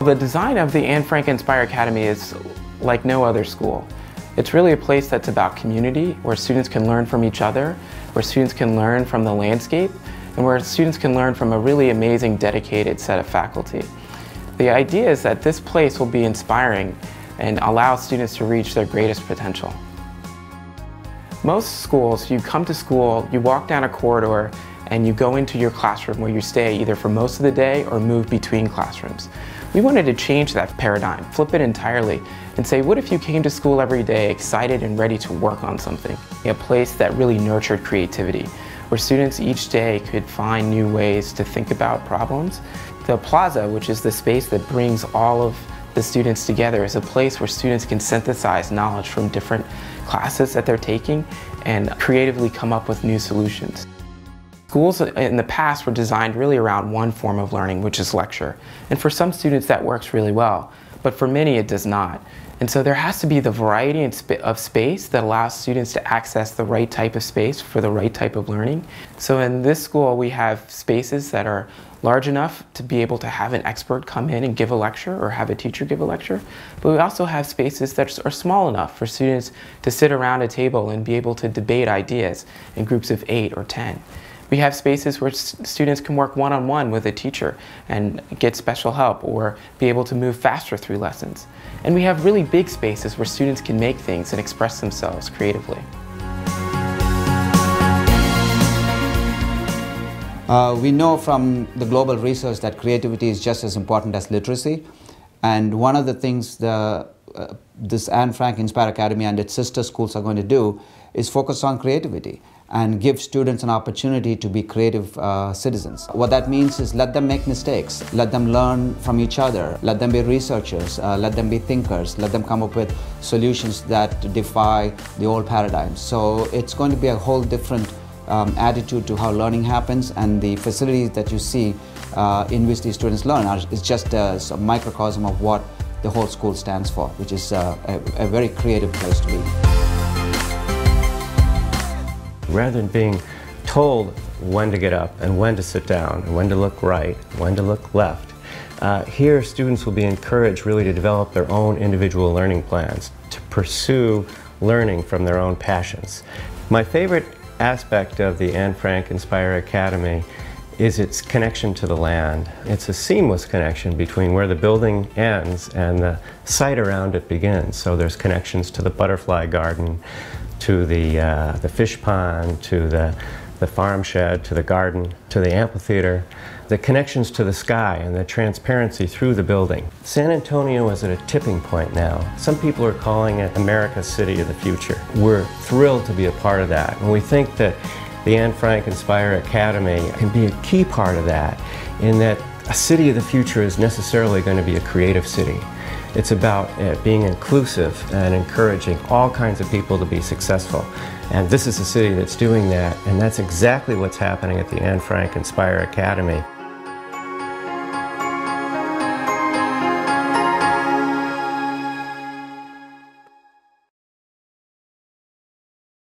The design of the Anne Frank Inspire Academy is like no other school. It's really a place that's about community, where students can learn from each other, where students can learn from the landscape, and where students can learn from a really amazing, dedicated set of faculty. The idea is that this place will be inspiring and allow students to reach their greatest potential. Most schools, you come to school, you walk down a corridor, and you go into your classroom where you stay either for most of the day or move between classrooms. We wanted to change that paradigm, flip it entirely, and say, what if you came to school every day excited and ready to work on something? A place that really nurtured creativity, where students each day could find new ways to think about problems. The plaza, which is the space that brings all of the students together, is a place where students can synthesize knowledge from different classes that they're taking and creatively come up with new solutions. Schools in the past were designed really around one form of learning, which is lecture. And for some students that works really well, but for many it does not. And so there has to be the variety of space that allows students to access the right type of space for the right type of learning. So in this school we have spaces that are large enough to be able to have an expert come in and give a lecture or have a teacher give a lecture. But we also have spaces that are small enough for students to sit around a table and be able to debate ideas in groups of 8 or 10. We have spaces where students can work one-on-one with a teacher and get special help or be able to move faster through lessons. And we have really big spaces where students can make things and express themselves creatively. We know from the global research that creativity is just as important as literacy. And one of the things this Anne Frank Inspire Academy and its sister schools are going to do is focus on creativity and give students an opportunity to be creative citizens. What that means is let them make mistakes, let them learn from each other, let them be researchers, let them be thinkers, let them come up with solutions that defy the old paradigms. So it's going to be a whole different attitude to how learning happens, and the facilities that you see in which these students learn is just a microcosm of what the whole school stands for, which is a very creative place to be. Rather than being told when to get up and when to sit down and when to look right, when to look left, here students will be encouraged really to develop their own individual learning plans, to pursue learning from their own passions. My favorite aspect of the Anne Frank Inspire Academy is its connection to the land. It's a seamless connection between where the building ends and the site around it begins. So there's connections to the butterfly garden, to the fish pond, to the farm shed, to the garden, to the amphitheater, the connections to the sky and the transparency through the building. San Antonio is at a tipping point now. Some people are calling it America's City of the Future. We're thrilled to be a part of that, and we think that the Anne Frank Inspire Academy can be a key part of that, in that a city of the future is necessarily going to be a creative city. It's about being inclusive and encouraging all kinds of people to be successful. And this is a city that's doing that, and that's exactly what's happening at the Anne Frank Inspire Academy.